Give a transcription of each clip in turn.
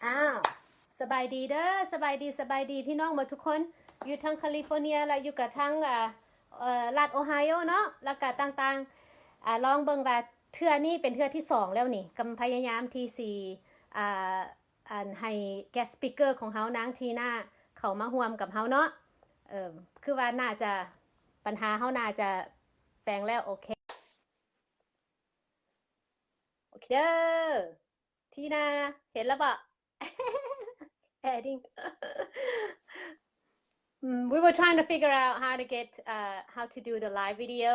อ้าวสบายดีเด้อสบายดีพี่น้องหมดทุกคนอยู่ทางแคลิฟอร์เนียและอยู่กับทางรัฐโอไฮโอเนาะแล้วก็ต่างๆลองเบิ่งว่าเทื่อนี้เป็นเทื่อที่2แล้วนี่กำพยายามที่สิอ่าให้ guest speaker ของเฮานางทีน่าเขามาร่วมกับเฮาเนาะคือว่าน่าจะปัญหาเฮาน่าจะแปลงแล้วโอเคเด้อทีน่าเห็นแล้วบ่ heading we were trying to figure out how to get how to do the live video.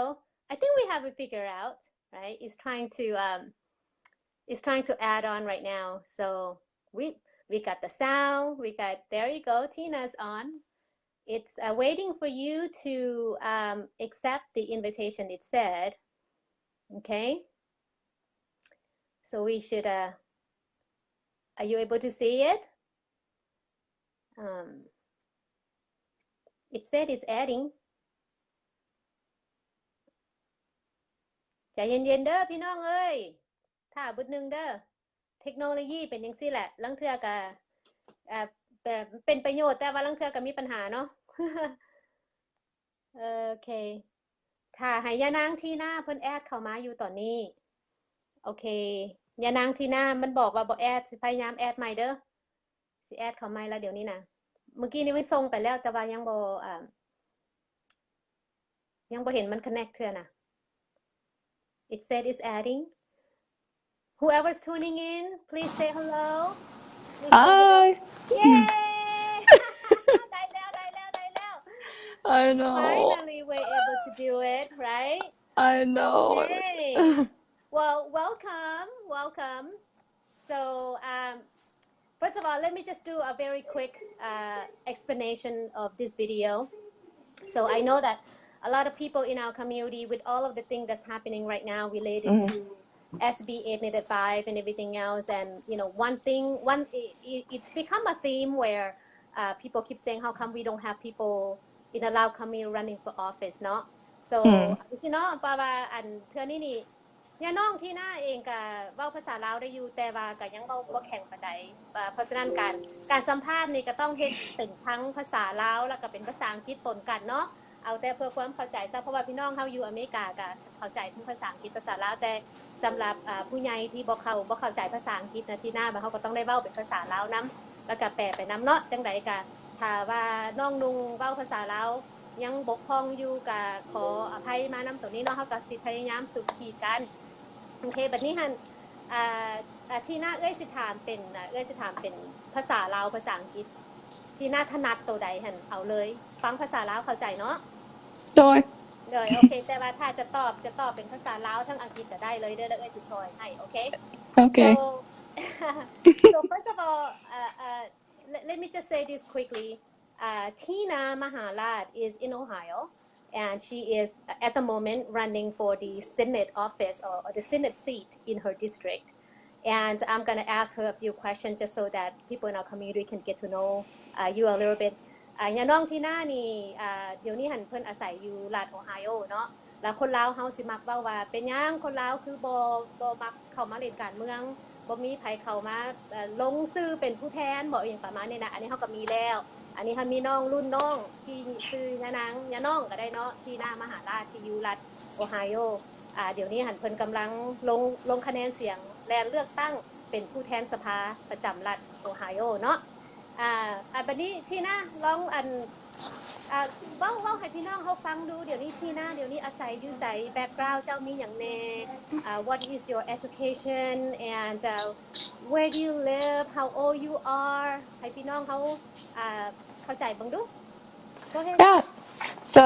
I think we have it figured out, right? It's trying to add on right now. So we got the sound. We got there you go. Tina's on. It's waiting for you to accept the invitation. It said, okay. So we should. Are you able to see it? It said it's adding. ใจเย็นๆเด้อพี่น้องเอ้ยถ้าบึดนึงเด้อเทคโนโลยีเป็นจังซี่แหละลังเทื่อก็แบบเป็นประโยชน์แต่ว่าลังเทื่อก็มีปัญหาเนาะ โอเคถ้าให้ยานางที่หน้าเพิ่นแอดเข้ามาอยู่ตอนนี้โอเคยานางที่หน้ามันบอกว่าบ่แอดสิพยายามแอดใหม่เด้อสิแอดเข้าใหม่แล้วเดี๋ยวนี้นะเมื่อกี้นี้มันส่งไปแล้วแต่ว่ายังบ่เห็นมัน connect เทื่อน่ะ It said it's adding. Whoever's tuning in, please say hello. Please say hello. Hi. Yay! ได้แล้ว I know. Finally, we're able to do it, right? I know. Okay. Well, welcome. So, first of all, let me just do a very quick explanation of this video. So I know that a lot of people in our community, with all of the things that's happening right now related to SB 895 and everything else, and it's become a theme where people keep saying, how come we don't have people in a loud community running for office, no? So, you know, เพราะว่าอันเทื่อนี้นี่ย่าน้องที่หน้าเองก็เว้าภาษาลาวได้อยู่แต่ว่าก็ยังเว้าบ่แข็งปานใดเพราะฉะนั้นการสัมภาษณ์นี่ก็ต้องเฮ็ดเป็นทั้งภาษาลาวแล้วก็เป็นภาษาอังกฤษปนกันเนาะเอาแต่เพื่อความเข้าใจซะเพราะว่าพี่น้องเฮาอยู่อเมริกาก็เข้าใจทั้งภาษาอังกฤษภาษาลาวแต่สำหรับผู้ใหญ่ที่บ่เข้าใจภาษาอังกฤษนะที่หน้าเฮาก็ต้องได้เว้าเป็นภาษาลาวนํแล้วก็แปลไปนํเนาะจังไดก็ถ้าว่าน้องนุงเว้าภาษาลาวยังบกพร่องอยู่ก็ขออภัยมานํตรงนี้เนาะเฮาก็สิพยายามสุดขีดกันโอเคบัดนี้หั่นที่หน้าสิถามเป็นภาษาลาวภาษาอังกฤษที่หน้าถนัดตัวใดหั่นเอาเลยฟังภาษาลาวเข้าใจเนาะJoy. เลยโอเคแต่ว่าถ้าจะตอบเป็นภาษาลาวทั้งอังกฤษก็ได้เลยเด้อสิซอยให้โอเค Okay. So first of all let me just say this quickly. Tina Mahalat is in Ohio, and she is at the moment running for the Senate office or the Senate seat in her district. And I'm going to ask her a few questions just so that people in our community can get to know you a little bit. ย่าน้องที่หน้านี่เดี๋ยวนี้หันเพิ่นอาศัยอยู่รัฐโอไฮโอเนาะแล้วคนลาวเฮาสิมักเว้าว่าเป็นหยังคนลาวคือบ่มักเข้ามาเล่นการเมืองบ่มีไผเข้ามาลงชื่อเป็นผู้แทนบ่อย่างประมาณนี้นะอันนี้เฮาก็มีแล้วอันนี้เฮามีน้องรุ่นน้องที่ชื่อยานางยาน้องก็ได้เนาะที่หน้ามหาราชที่อยู่รัฐโอไฮโอเดี๋ยวนี้หันเพิ่นกำลังลงคะแนนเสียงแลนเลือกตั้งเป็นผู้แทนสภาประจำรัฐโอไฮโอเนาะบัดนี้ที่หน้าลองเว้าให้พี่น้องเฮาฟังดูเดี๋ยวนี้ที่หน้าเดี๋ยวนี้อาศัยอยู่ไสแบ็กกราวนด์เจ้ามีหยังแน่what is your education and where do you live how old you are ให้พี่น้องเฮาเข้าใจเบิ่งดู Go ahead. Yeah. So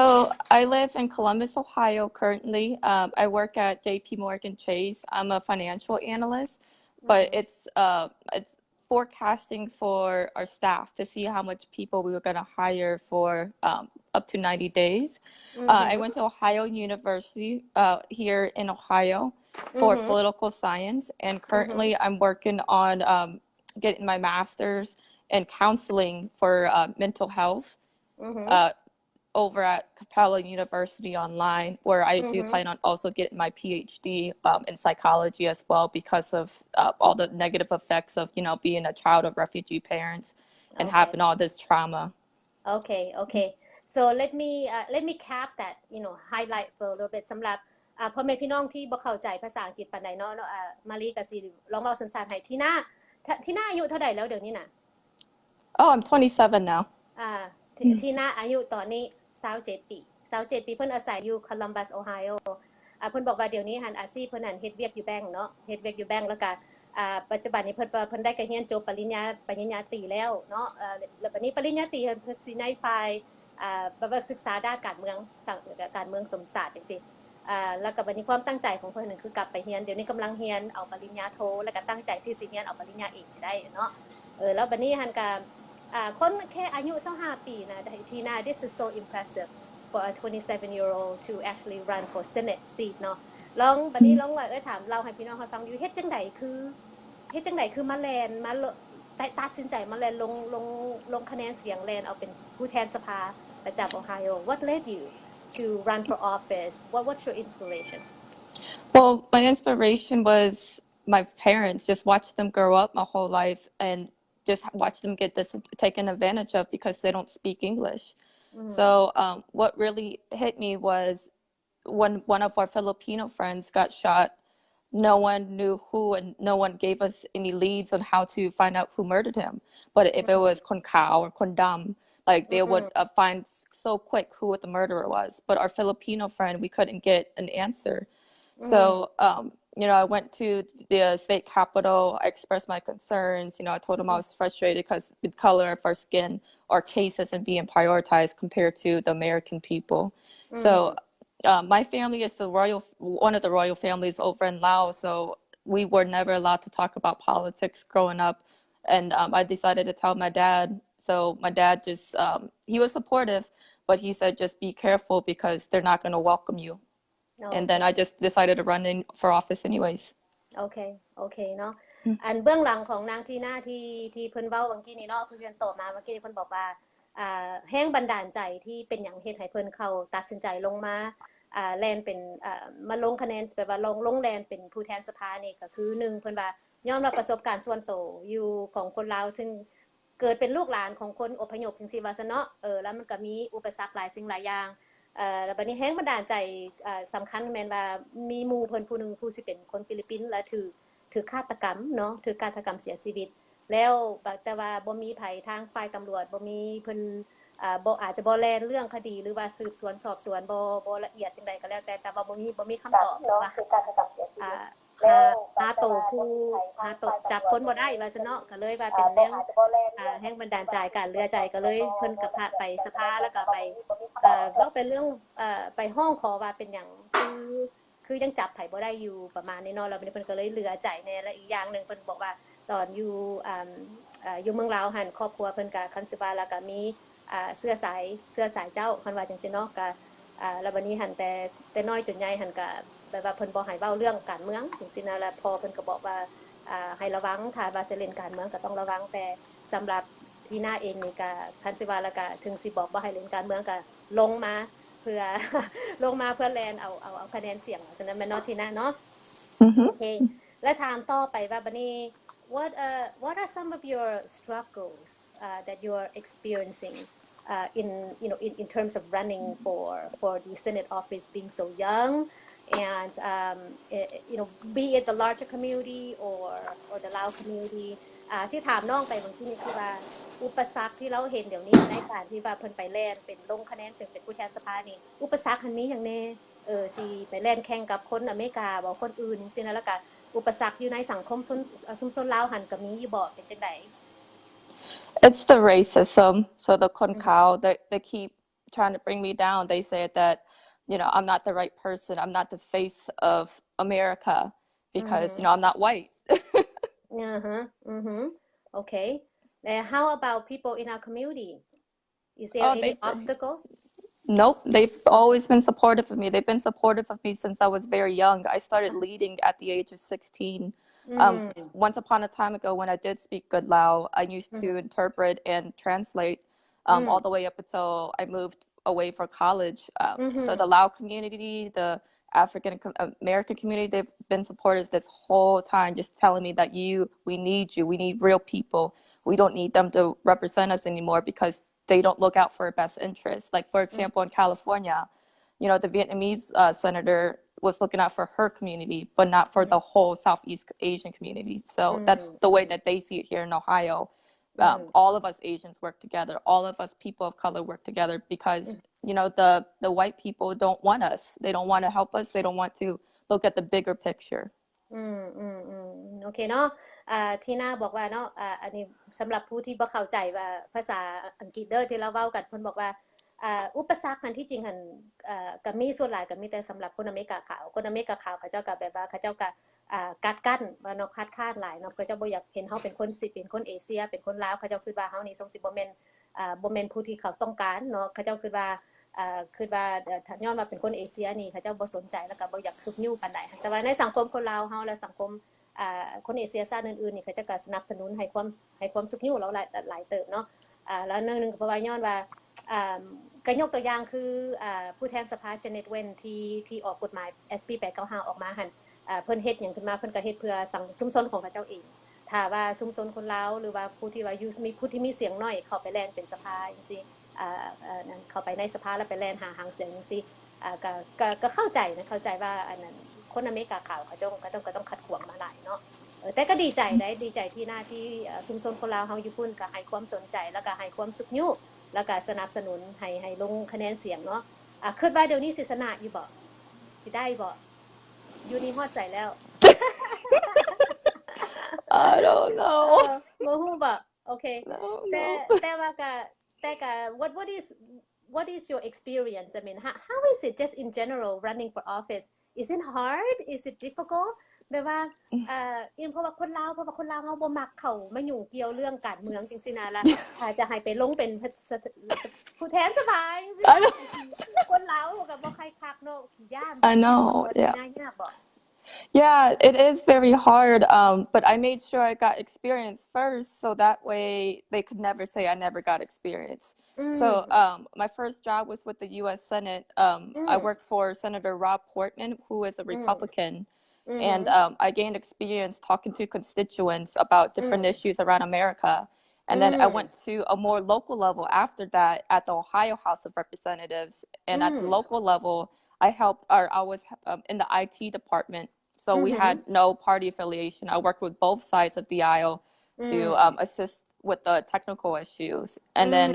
I live in Columbus, Ohio currently. I work at JP Morgan Chase. I'm a financial analyst, but it's forecasting for our staff to see how much people we were going to hire for up to 90 days. I went to Ohio University here in Ohio for political science, and currently I'm working on getting my master's in counseling for mental health. over at Capella University online, where I do plan on also getting my PhD in psychology as well because of all the negative effects of, being a child of refugee parents and Okay. having all this trauma. Okay. So let me cap that highlight for a little bit สำหรับพ่อแม่พี่น้องที่บ่เข้าใจภาษาอังกฤษปานใดเนาะมารีก็สิลองเว้าสั้นๆให้ทีน่าอายุเท่าใดแล้วเดี๋ยวนี้น่ะ Oh, I'm 27 now. ทีน่าอายุตอนนี้27ปี27ปีเพิ่นอาศัยอยู่โคลัมบัสโอไฮโอเพิ่นบอกว่าเดี๋ยวนี้หันอาชีพเพิ่นหันเฮ็ดเวียกอยู่แบงก์เนาะเฮ็ดเวียกอยู่แบงก์แล้วก็ปัจจุบันนี้เพิ่นได้ก็เรียนจบปริญญาตรีแล้วเนาะแล้วบัดนี้ปริญญาตรีเพิ่นสิในฝ่ายแบบศึกษาด้านการเมืองสมศาสตร์จังซี่แล้วก็บัดนี้ความตั้งใจของเพิ่นนั่นคือกลับไปเรียนเดี๋ยวนี้กำลังเรียนเอาปริญญาโทแล้วก็ตั้งใจที่สิเรียนเอาปริญญาเอกให้ได้เนาะแล้วบัดนี้หันก็คนแค่อายุ25ปีนะทีน่า this is so impressive for a 27-year-old to actually run for Senate seat เนาะบัดนี้ลองว่าถามเราให้พี่น้องเขาฟังอยู่เฮ็ดจังไดคือมาแลนมาตัดสินใจมาแลนลงคะแนนเสียงแลนเอาเป็นผู้แทนสภาประจำโอไฮโอ What led you to run for office what's your inspiration Well, my inspiration was my parents. Just watch them grow up my whole life and just watch them get this taken advantage of because they don't speak English. So what really hit me was when one of our Filipino friends got shot. No one knew who, and no one gave us any leads on how to find out who murdered him. But if it was Kon Kao or Kon Dam, like they would find so quick who the murderer was. But our Filipino friend, we couldn't get an answer. So, I went to the state capitol. I expressed my concerns. I told them I was frustrated because the color of our skin, our case isn't being prioritized compared to the American people. So my family is one of the royal families over in Laos, so we were never allowed to talk about politics growing up. And I decided to tell my dad. So my dad just he was supportive, but he said just be careful because they're not going to welcome you. And then I just decided to run in for office anyways. โอเคเนาะอันเบื้องหลังของนางทีน่าที่เพิ่นเว้าเมื่อกี้นี้เนาะเพิ่นตอบมาเมื่อกี้นี้เพิ่นบอกว่าแรงบันดาลใจที่เป็นหยังเฮ็ดให้เพิ่นเข้าตัดสินใจลงมาแลนเป็นมาลงคะแนนแบบว่าลงแลนเป็นผู้แทนสภานี่ก็คือ1เพิ่นว่ายอมรับประสบการณ์ส่วนตัวอยู่ของคนลาวซึ่งเกิดเป็นลูกหลานของคนอพยพจังซี่ว่าซะเนาะแล้วมันก็มีอุปสรรคหลายสิ่งหลายอย่างแล้วบัดนี้แรงบันดาลใจสำคัญแม่นว่ามีหมู่เพิ่นผู้นึงผู้สิเป็นคนฟิลิปปินส์และถือฆาตกรรมเนาะถือฆาตกรรมเสียชีวิตแล้วแต่ว่าบ่มีไผทางฝ่ายตำรวจบ่มีเพิ่นบ่อาจจะบ่แลนเรื่องคดีหรือว่าสืบสวนสอบสวนบ่ละเอียดจังไดก็แล้วแต่ว่าบ่มีคำตอบว่าคือการฆาตกรรมเสียชีวิตหาตัวจับคนบ่ได้ว่าซั่นเนาะก็เลยว่าเป็นแรงบันดาลใจการเรือใจก็เลยเพิ่นก็พาไปสภาแล้วก็ไปเราเป็นเรื่องไปห้องขอว่าเป็นหยังคือยังจับไผบ่ได้อยู่ประมาณนี้เนาะแล้วเพิ่นก็เลยเหลือใจแน่และอีกอย่างนึงเพิ่นบอกว่าตอนอยู่เมืองลาวหั่นครอบครัวเพิ่นก็คันสิว่าแล้วก็มีเสื้อสายเจ้าคันว่าจังซี่เนาะก็แล้วบัดนี้หั่นแต่น้อยจนใหญ่หั่นก็แบบว่าเพิ่นบ่ให้เว้าเรื่องการเมืองจังซี่นะแล้วพอเพิ่นก็บอกว่าให้ระวังถ้าว่าสิเล่นการเมืองก็ต้องระวังแต่สำหรับทีน่าเองนี่ก็คันสิว่าแล้วก็ถึงสิบอกบ่ให้เล่นการเมืองก็ลงมาเพื่อแลนเอาคะแนนเสียงฉะนั้นแม่นเนาะทีน่าเนาะโอเคแล้วถามต่อไปว่าบัดนี้ what are some of your struggles that you are experiencing in terms of running for the Senate office being so young and be it the larger community or the Lao community ที่ถามน้องไปเมื่อกี้นี้คือว่าอุปสรรคที่เราเห็นเดี๋ยวนี้ในการที่ว่าเพิ่นไปแล่นเป็นลงคะแนนเสียงเป็นผู้แทนสภานี่อุปสรรคมันมีหยังแน่สิไปแล่นแข่งกับคนอเมริกาบ่คนอื่นจังซี่นะแล้วก็อุปสรรคอยู่ในสังคมชุมชนลาวหั่นก็มีอยู่บ่เป็นจังไดIt's the racism. So the Kon Kao, they keep trying to bring me down. They said that, I'm not the right person. I'm not the face of America because, I'm not white. Okay. How about people in our community? Is there any obstacles? Nope. They've always been supportive of me. They've been supportive of me since I was very young. I started leading at the age of 16. Once upon a time ago, when I did speak good Lao, I used to interpret and translate all the way up until I moved away for college. So the Lao community, the African American community, they've been supportive this whole time, just telling me that we need you, we need real people. We don't need them to represent us anymore because they don't look out for our best interests. Like, for example, in California, the Vietnamese senator was looking out for her community, but not for the whole Southeast Asian community. So that's the way that they see it here in Ohio. All of us Asians work together. All of us people of color work together because, the white people don't want us. They don't want to help us. They don't want to look at the bigger picture. โอเคเนาะที่น่าบอกว่าเนาะอันนี้สำหรับผู้ที่บ่เข้าใจว่าภาษาอังกฤษเด้อที่เราเว้ากันเพิ่นบอกว่าอุปสรรคมันที่จริงหั่นก็มีส่วนหลายก็มีแต่สำหรับคนอเมริกาขาวคนอเมริกาขาวเขาเจ้าก็แบบว่าเขาเจ้าก็กัดกั้นว่าเนาะคัดค้านหลายเนาะเขาเจ้าบ่อยากเห็นเฮาเป็นคนเป็นคนเอเชียเป็นคนลาวเขาเจ้าคิดว่าเฮานี่ทรงสิบ่แม่นผู้ที่เขาต้องการเนาะเขาเจ้าคิดว่าถ้าย้อนว่าเป็นคนเอเชียนี่เขาเจ้าบ่สนใจแล้วก็บ่อยากซุกยู่ปานใดแต่ว่าในสังคมคนลาวเฮาและสังคมคนเอเชียชาติอื่นๆนี่เขาจะก็สนับสนุนให้ความซุกยู่แล้วหลายเติบเนาะแล้วนึงเพราะว่าย้อนว่าก็ยกตัวอย่างคือผู้แทนสภาเจเน็ตเวนที่ออกกฎหมาย SB 895ออกมาหั่นเพิ่นเฮ็ดหยังขึ้นมาเพิ่นก็เฮ็ดเพื่อสังชุมชนของเขาเจ้าเองถ้าว่าชุมชนคนลาวหรือว่าผู้ที่ว่ามีผู้ที่มีเสียงน้อยเข้าไปแล่นเป็นสภาจังซี่นั่นเข้าไปในสภาแล้วไปแล่นหาหางเสียงจังซี่ก็เข้าใจนะเข้าใจว่าอันนั้นคนอเมริกาขาวเขาต้องขัดขวางมาหลายเนาะแต่ก็ดีใจที่หน้าที่ชุมชนคนลาวเฮาอยู่พุ่นก็ให้ความสนใจแล้วก็ให้ความสุขยุแล้วก็สนับสนุนให้ลงคะแนนเสียงเนาะคิดว่าเดี๋ยวนี้สิชนะอยู่บ่สิได้บ่อยู่นี่ฮอดใจแล้ว I don't know บ่ฮู้บ่โอเค no แต่ว่าก็what is your experience? I mean, how is it just in general running for office? Is it hard? Is it difficult? แบบว่าเพราะว่าคนลาวเฮาบ่มักเข้ามายุ่งเกี่ยวเรื่องการเมืองจังซี่นะล่ะถ้าจะให้ไปลงเป็นผู้แทนสภาจังซี่คนลาวก็บ่ค่อยคักเนาะขี้ย้าน I know Yeah, it is very hard, but I made sure I got experience first, so that way they could never say I never got experience. So my first job was with the U.S. Senate. I worked for Senator Rob Portman, who is a Republican, and I gained experience talking to constituents about different issues around America. And then I went to a more local level after that at the Ohio House of Representatives. And at the local level, I was in the IT department. So we had no party affiliation. I worked with both sides of the aisle to assist with the technical issues. And then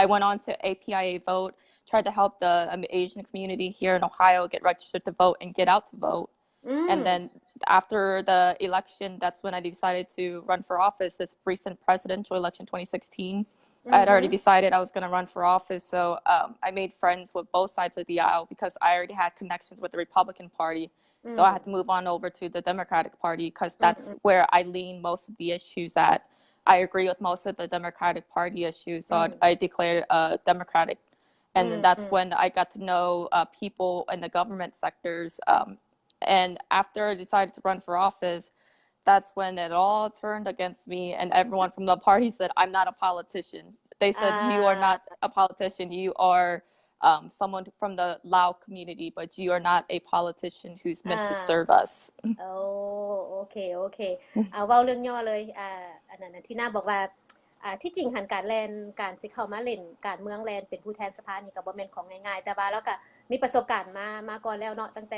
I went on to APIA Vote, tried to help the Asian community here in Ohio get registered to vote and get out to vote. And then after the election, that's when I decided to run for office. This recent presidential election, 2016. I had already decided I was going to run for office. So I made friends with both sides of the aisle because I already had connections with the Republican Party. So I had to move on over to the Democratic Party because that's where I lean most of the issues at. I agree with most of the Democratic Party issues. So I declared Democratic. And then that's when I got to know people in the government sectors. And after I decided to run for office, that's when it all turned against me. And everyone from the party said, I'm not a politician. They said, you are not a politician. You are someone from the Lao community, but you are not a politician who's meant to serve us. โอเคเว้าเรื่องย่อเลยอันนั้นที่น่าบอกว่าที่จริงหันการสิเข้ามาเล่นการเมืองแลนเป็นผู้แทนสภานี่ก็บ่แม่นของง่ายๆแต่ว่าแล้วก็มีประสบการณ์มาก่อนแล้วเนาะตั้งแ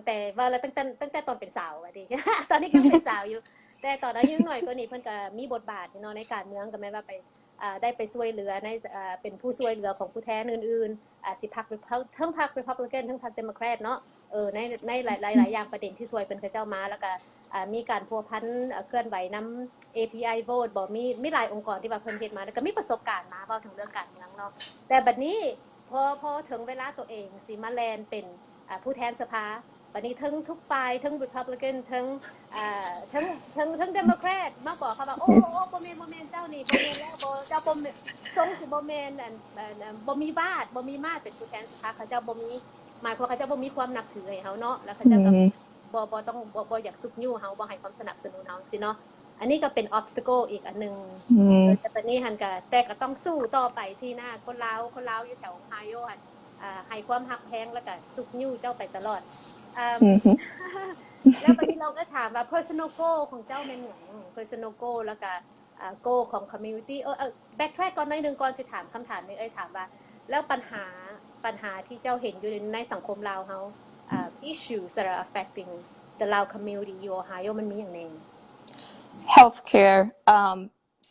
ต่ว่าแล้วตั้งแต่ตอนเป็นสาวว่าดิ ตอนนี้ก็เป็นสาวอยู่แต่ตอนอายุน้อยกว่านี้เพิ่นก็มีบทบาทเนาะในการเมืองก็แม่นว่าไปได้ไปช่วยเหลือในเป็นผู้ช่วยเหลือของผู้แทนอื่นๆสิพรรคทั้งพรรค Republican ทั้งพรรค Democrat เนาะในหลายอย่างประเด็นที่ช่วยเพิ่นเขาเจ้ามาแล้วก็มีการพัวพันเคลื่อนไหวนำ API Vote บ่มีหลายองค์กรที่ว่าเพิ่นเฮ็ดมาแล้วก็มีประสบการณ์มาเว้าถึงเรื่องการเมืองเนาะแต่บัดนี้พอถึงเวลาตัวเองสิมาแลนเป็นผู้แทนสภาบัดนี้ทั้งทุกฝ่ายทั้ง Republican ทั้ง Democrat มาบอกเขาว่าโอ้บ่แม่นเจ้านี่บ่แม่นแล้วบ่เจ้าบ่ทรงสิบ่แม่นบ่มีมาตรเป็นผู้แทนสภาเขาเจ้าบ่มีหมายความเขาเจ้าบ่มีความนับถือให้เฮาเนาะแล้วเขาเจ้าก็บ่อยากซุกยู่เฮาบ่ให้ความสนับสนุนเฮาสิเนาะ อันนี้ก็เป็น obstacle อีกอันหนึ่งแต่ตอนนี้หันก็แต่ก็ต้องสู้ต่อไปที่หน้าคนลาวอยู่แถวไฮโอหันให้ความหักแพงแล้วก็สุกนิ้วเจ้าไปตลอดแล้ววันนี้เราก็ถามว่า personal goal ของเจ้าเป็นอย่าง personal goal แล้วก็goal ของ community backtrack ก่อนหน่อยนึงก่อนสิถามคำถามนี้ถามว่าแล้วปัญหาที่เจ้าเห็นอยู่ในสังคมลาวเฮาissues that are affecting the Lao community อยู่ Ohio มันมีอย่างแน่ Healthcare.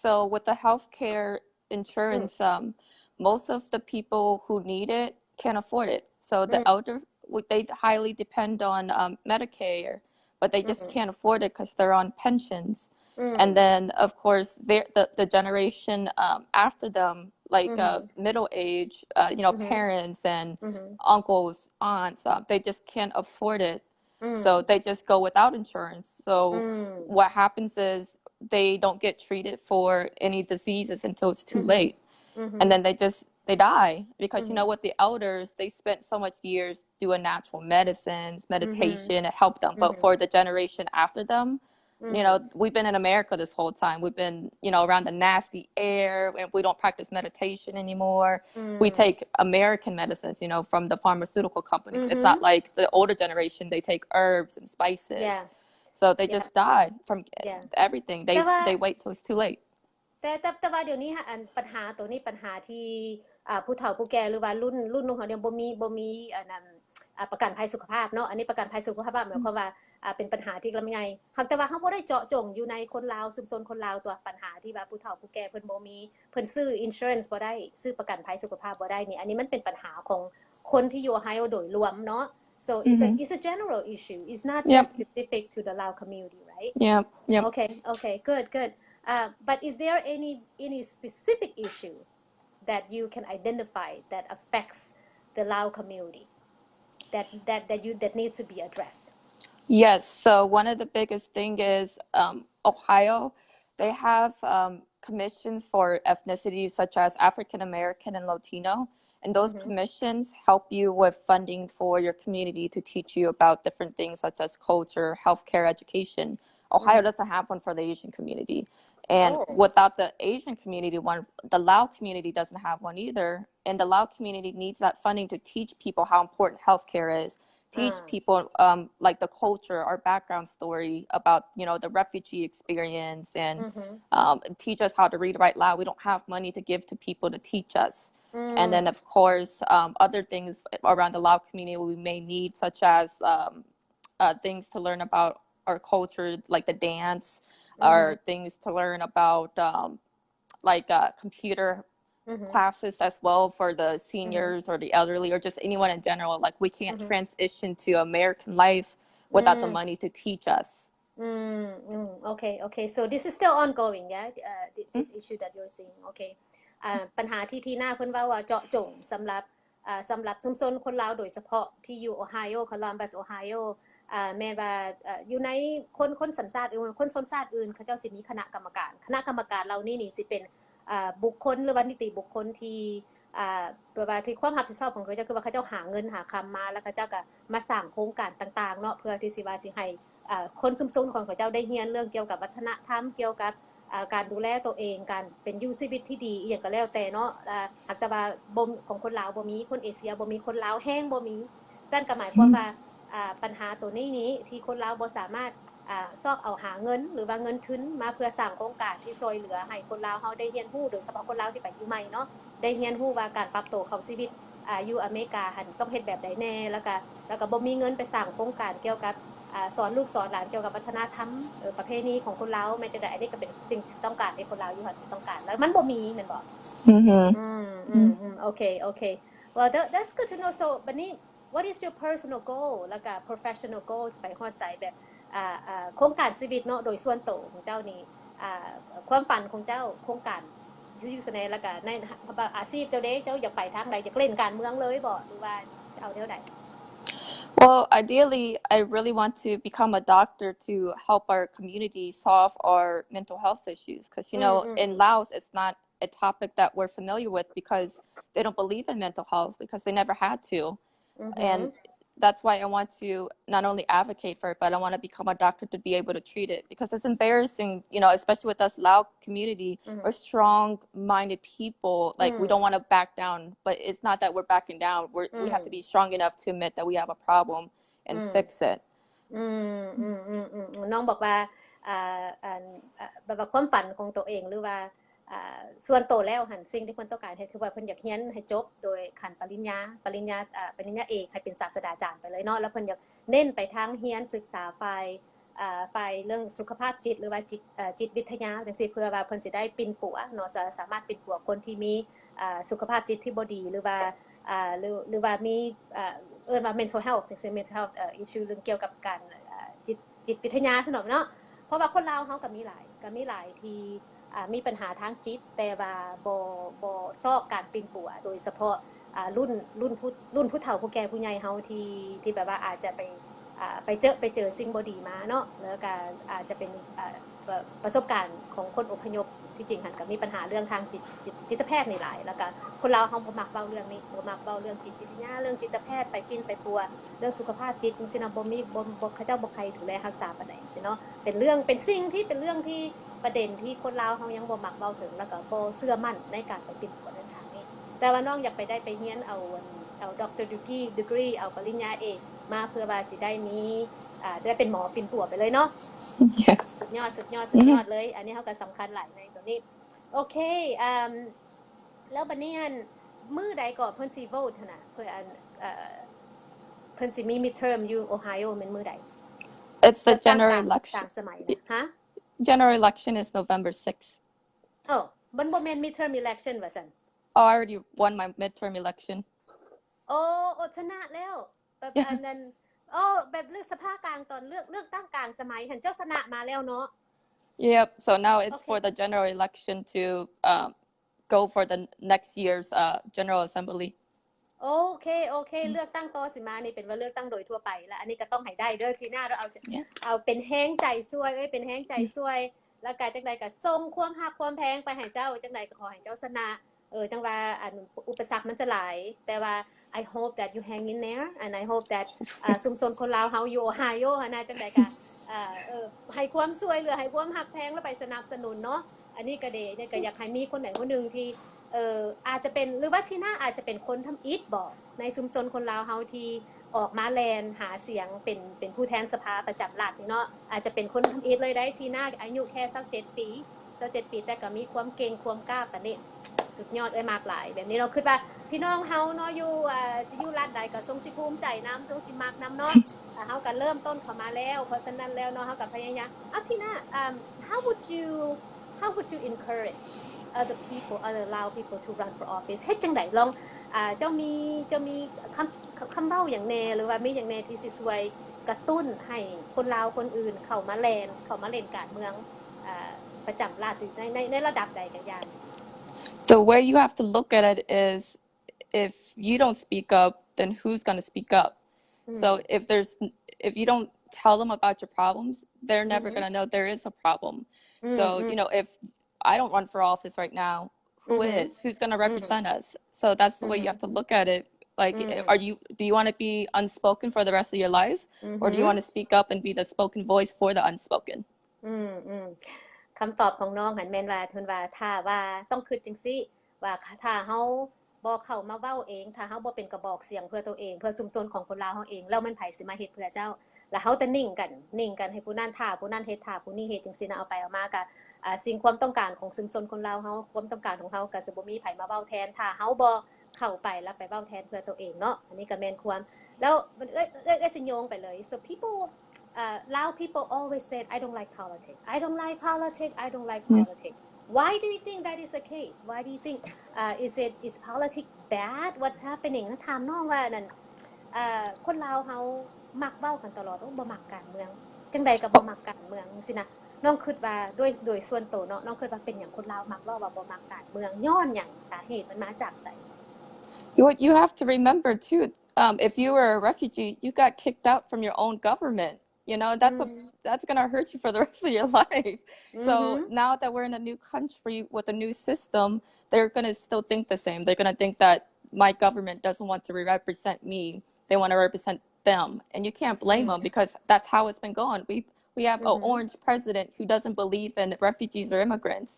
So with the healthcare insurance, most of the people who need it can't afford it. So the elder, they highly depend on Medicare, but they just can't afford it because they're on pensions. And then, of course, the generation after them, like middle age, parents and uncles, aunts, they just can't afford it. So they just go without insurance. So what happens is they don't get treated for any diseases until it's too late. And then they die because with the elders, they spent so much years doing natural medicines, meditation, it helped them. But for the generation after them, we've been in America this whole time. We've been, around the nasty air, and we don't practice meditation anymore. We take American medicines, from the pharmaceutical companies. It's not like the older generation, they take herbs and spices. So they just die from everything. They wait till it's too late. แต่ว่าเดี๋ยวนี้อันปัญหาตัวนี้ปัญหาที่ผู้เฒ่าผู้แก่หรือว่ารุ่นของเขาเนี่ยบ่มีนั้นประกันภัยสุขภาพเนาะอันนี้ประกันภัยสุขภาพหมายความว่าเป็นปัญหาที่ลำใหญ่แต่ว่าเฮาบ่ได้เจาะจงอยู่ในคนลาวชุมชนคนลาวตัวปัญหาที่ว่าผู้เฒ่าผู้แก่เพิ่นบ่มีเพิ่นซื้อ insurance บ่ได้ซื้อประกันภัยสุขภาพบ่ได้นี่อันนี้มันเป็นปัญหาของคนที่อยู่ Ohio โดยรวมเนาะ so it's a general issue it's not just specific to the Lao community right yeah okay good but is there any specific issue that you can identify that affects the Lao community that needs to be addressed? Yes. So one of the biggest thing is Ohio. They have commissions for ethnicities such as African American and Latino, and those commissions help you with funding for your community to teach you about different things such as culture, healthcare, education. Ohio doesn't have one for the Asian community. And without the Asian community one, the Lao community doesn't have one either. And the Lao community needs that funding to teach people how important healthcare is, teach people like the culture, our background story about, the refugee experience, and teach us how to read, write, loud. We don't have money to give to people to teach us. And then, of course, other things around the Lao community we may need, such as things to learn about our culture, like the dance, or things to learn about computer classes as well for the seniors or the elderly or just anyone in general. Like we can't transition to American life without the money to teach us. Okay. So this is still ongoing, yeah? This issue that you're seeing. Okay. ปัญหาที่หน้าเพิ่นว่าเจาะจงสำหรับชุมชนคนลาวโดยเฉพาะที่อยู่โอไฮโอคลัมบัสโอไฮโอแม้ว่าอยู่ในคนสัญชาติอื่นคนชนชาติอื่นเขาเจ้าสิมีคณะกรรมการเหล่านี้นี่สิเป็นบุคคลหรือว่านิติบุคคลที่แปลว่าที่ความรับผิดชอบของเขาเจ้าคือว่าเขาเจ้าหาเงินหาคำมาแล้วเขาเจ้าก็มาสร้างโครงการต่างๆเนาะเพื่อที่สิว่าสิให้คนชุมชนของเขาเจ้าได้เรียนเรื่องเกี่ยวกับวัฒนธรรมเกี่ยวกับการดูแลตัวเองการเป็นอยู่ชีวิตที่ดีอีหยังก็แล้วแต่เนาะหากแต่ว่าบ่ของคนลาวบ่มีคนเอเชียบ่มีคนลาวแห้งบ่มีซั่นก็หมายความว่าปัญหาตัวนี้ที่คนลาวบ่สามารถซอกเอาหาเงินหรือว่าเงินทุนมาเพื่อสร้างโครงการที่ช่วยเหลือให้คนลาวเฮาได้เรียนรู้โดยเฉพาะคนลาวที่ไปอยู่ใหม่เนาะได้เรียนรู้ว่าการปรับตัวเข้าชีวิตอยู่อเมริกาหั่นต้องเฮ็ดแบบใดแน่แล้วก็บ่มีเงินไปสร้างโครงการเกี่ยวกับสอนลูกสอนหลานเกี่ยวกับวัฒนธรรมประเพณีของคนลาวแม้จังได๋อันนี้ก็เป็นสิ่งที่ต้องการที่คนลาวอยู่หั่นสิต้องการแล้วมันบ่มีแม่นบ่Okay well that's good to know so บัดนี้ what is your personal goal แล้วก็ professional goals ไปฮอดไสแบบโครงการชีวิตเนาะโดยส่วนตัวของเจ้านี่ความฝันของเจ้าโครงการอยู่ไสแน่แล้วก็ในอาชีพเจ้าเด้เจ้าอยากไปทางใดอยากเล่นการเมืองเลยบ่หรือว่าจะเอาแนวใดWell, ideally, I really want to become a doctor to help our community solve our mental health issues. Because, in Laos, it's not a topic that we're familiar with because they don't believe in mental health because they never had to. And that's why I want to not only advocate for it, but I want to become a doctor to be able to treat it because it's embarrassing, you know, especially with us Lao community. We're strong-minded people. Like we don't want to back down, but it's not that we're backing down. We have to be strong enough to admit that we have a problem and fix it. น้องบอกว่าแบบว่าความฝันของตัวเองหรือว่าส่วนโตแล้วหันสิ่งที่เพิ่นต้องการเฮ็ดคือว่าเพิ่นอยากเรียนให้จบโดยขั้นปริญญาเอกให้เป็นศาสตราจารย์ไปเลยเนาะแล้วเพิ่นอยากเน้นไปทางเรียนศึกษาฝ่ายเรื่องสุขภาพจิตหรือว่าจิตวิทยาจังซี่เพื่อว่าเพิ่นสิได้ปิ่นปัวเนาะสามารถปิ่นปัวคนที่มีสุขภาพจิตที่บ่ดีหรือว่ามีเอิ้นว่า mental health จังซี่ mental health issue เรื่องเกี่ยวกับการจิตวิทยาซะหน่อยเนาะเพราะว่าคนลาวเฮาก็มีหลายที่มีปัญหาทางจิตแต่ว่าบ่ซอกการปิ่นปัวโดยเฉพาะรุ่นผู้เฒ่าผู้แก่ผู้ใหญ่เฮาที่แบบว่าอาจจะไปเจอสิ่งบ่ดีมาเนาะแล้วก็อาจจะเป็นประสบการณ์ของคนอพยพที่จริงหันก็มีปัญหาเรื่องทางจิตแพทย์นี่หลายแล้วก็คนลาวเฮาบ่มักเว้าเรื่องนี้บ่มักเว้าเรื่องจิตวิทยาเรื่องจิตแพทย์ไปปิ่นไปปัวเรื่องสุขภาพจิตจังซี่เนาะบ่มีเขาเจ้าบ่ใครดูแลรักษาปานใดจังซี่เนาะเป็นเรื่องที่ประเด็นที่คนลาวเฮายังบ่มักเว้าถึงแล้วก็บ่เชื่อมั่นในการไปปิ่นปัวในทางนี้แต่ว่าน้องอยากไปเรียนเอาด็อกเตอร์ดีกรีเอาปริญญาเอกมาเพื่อว่าสิได้มีจะได้เป็นหมอปิ่นปัวไปเลยเนาะ สุดยอดเลยอันนี้เฮาก็สำคัญหลายในตัวนี้โอเคแล้วบัดนี้มื้อใดก็เพิ่นสิโหวตหั่นน่ะเพิ่นสิมี midterm อยู่โอไฮโอแม่นมื้อใด It's the general election. ต่างสมัยนะฮะ General election is November 6th. มันบ่แม่น midterm election ว่าซั่น Oh, I already won my midterm election. โอ้ชนะแล้วแบบอันนั้นแบบเลือกสภากลางตอนเลือกตั้งกลางสมัยหันเจ้าชนะมาแล้วเนาะ Yep. So now it's for the general election to go for the next year's General Assembly. โอเคเลือกตั้งต่อสิมานี่เป็นว่าเลือกตั้งโดยทั่วไปแล้วอันนี้ก็ต้องให้ได้เด้อทีหน้าเราเอาเป็นแห้งใจช่วยเป็นแห้งใจช่วยแล้วก็จังได๋ก็ส่งความฮักความแพงไปให้เจ้าจังได๋ก็ขอให้เจ้าชนะจังว่าอุปสรรคมันจะหลายแต่ว่า I hope that you hang in there and I hope that ชุมชนคนลาวเฮาอยู่โอไฮโอหั่นน่ะจังได๋ก็ให้ความช่วยเหลือให้ความฮักแพงแล้วไปสนับสนุนเนาะอันนี้ก็ดีเนี่ยก็อยากให้มีคนไหนคนนึงที่อาจจะเป็นหรือว่าที่หน้าอาจจะเป็นคนทำอิฐบ่ในชุมชนคนลาวเฮาที่ออกมาแลนหาเสียงเป็นผู้แทนสภาประจำรัฐนี่เนาะอาจจะเป็นคนทำอิฐเลยได้ที่หน้าอายุแค่27ปีแต่ก็มีความเก่งความกล้าปานนี้สุดยอดมากหลายแบบนี้เราคิดว่าพี่น้องเฮาเนาะอยู่สิอยู่รัฐใดก็ทรงสิภูมิใจนำทรงสิมักนำเนาะเฮาก็เริ่มต้นเข้ามาแล้วเพราะฉะนั้นแล้วเนาะเฮาก็พยายามที่หน้าhow would you encourage other Lao people to run for office เฮ็ดจังได๋ลองเจ้ามีคำเว้าหยังแน่หรือว่ามีหยังแน่ที่สิช่วยกระตุ้นให้คนลาวคนอื่นเข้ามาเล่นการเมืองประจำราษฎร์ในระดับใดก็อย่าง The way you have to look at it is if you don't speak up, then who's going to speak up? So if you don't tell them about your problems, they're never going to know there is a problem. So, you know, if I don't run for office right now, who is? Who's going to represent us? So that's the way you have to look at it. Like, do you want to be unspoken for the rest of your life? Or do you want to speak up and be the spoken voice for the unspoken? คำตอบของน้องหันแม่นว่าเพิ่นว่าถ้าว่าต้องคิดจังซี่ว่าถ้าเฮาบ่เข้ามาเว้าเองถ้าเฮาบ่เป็นกระบอกเสียงเพื่อตัวเองเพื่อชุมชนของคนลาวเฮาเองแล้วมันไผสิมาเฮ็ดเพื่อเจ้าแล้วเฮาแต่นิ่งกันให้ผู้นั้นท่าผู้นั้นเฮ็ดท่าผู้นี้เฮ็ดจังซี่นะเอาไปเอามาก็สิ่งความต้องการของชุมชนคนลาวเฮาความต้องการของเฮาก็สิบ่มีไผมาเว้าแทนถ้าเฮาบ่เข้าไปแล้วไปเว้าแทนเพื่อตัวเองเนาะอันนี้ก็แม่นความแล้วสิโยงไปเลย so people Lao people always said I don't like politics. Why do you think that is the case? Why do you think is politics bad? What's happening ถามน้องว่านั่นคนลาวเฮามักเว้ากันตลอดบ่มักการเมืองจังใดก็บ่มักการเมืองสินะน้องคิดว่าโดยส่วนตัวเนาะน้องคิดว่าเป็นหยังคนลาวมักเว้าว่าบ่มักการเมืองย้อนหยังสาเหตุมันมาจากไส You have to remember too, if you were a refugee, you got kicked out from your own government. You know, that's going to hurt you for the rest of your life. So now that we're in a new country with a new system, they're going to still think the same. They're going to think that my government doesn't want to represent me. They want to represent them, and you can't blame them because that's how it's been going. We have an orange president who doesn't believe in refugees or immigrants.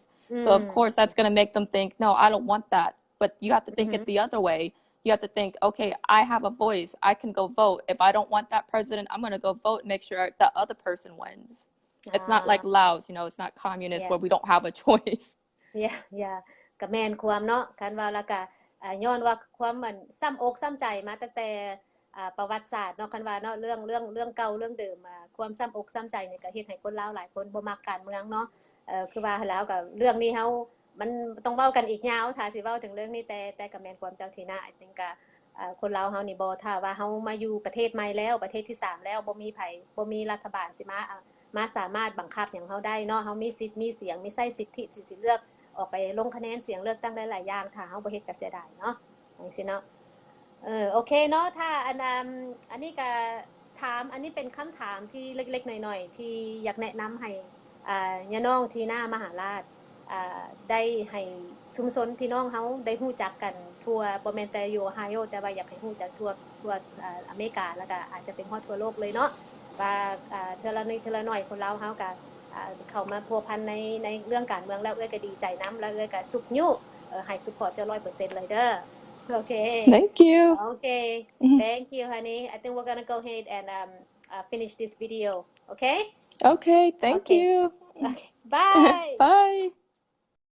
So of course that's going to make them think, no, I don't want that. But you have to think it the other way. You have to think, okay, I have a voice. I can go vote. If I don't want that president, I'm going to go vote and make sure that other person wins. It's not like Laos, it's not communist Yeah. where we don't have a choice. yeah ก็แม่นความเนาะคันว่าแล้วก็ย้อนว่าความมันซ้ำอกซ้ำใจมาตั้งแต่ประวัติศาสตร์เนาะคันว่าเนาะเรื่องเก่าเรื่องเดิมความซ้ำอกซ้ำใจนี่ก็เฮ็ดให้คนลาวหลายคนบ่มักการเมืองเนาะคือว่าแล้วก็เรื่องนี้เฮามันต้องเว้ากันอีกยาวถ้าสิเว้าถึงเรื่องนี้แต่ก็แม่นความเจ้าที่น่า I think ก็คนลาวเฮานี่บ่ถ้าว่าเฮามาอยู่ประเทศใหม่แล้วประเทศที่3แล้วบ่มีไผบ่มีรัฐบาลสิมาสามารถบังคับหยังเฮาได้เนาะเฮามีสิทธิ์มีเสียงมีสิทธิสิเลือกออกไปลงคะแนนเสียงเลือกตั้งหลายๆอย่างถ้าเฮาบ่เฮ็ดก็เสียดายเนาะจังซี่เนาะโอเคเนาะถ้าอันนี้ก็ถามอันนี้เป็นคำถามที่เล็กๆหน่อยๆที่อยากแนะนำให้ญาน้องที่หน้ามหาราชได้ให้ชุมชนพี่น้องเฮาได้ฮู้จักกันทั่วบ่แม่นแต่อยู่โอไฮโอแต่ว่าอยากให้ฮู้จักทั่วอเมริกาแล้วก็อาจจะเป็นฮอดทั่วโลกเลยเนาะว่าเทื่อละนิดเทื่อละหน่อยคนลาวเฮาก็เข้ามาพัวพันในเรื่องการเมืองแล้วเอ้ยก็ดีใจนำแล้วเอ้ยก็สุขยุให้ซัพพอร์ตเจ้า 100% เลยเด้อโอเค Thank you. Okay. Thank you, honey. I think we're gonna go ahead and finish this video. Okay? Okay, thank you. Okay. Bye. Bye.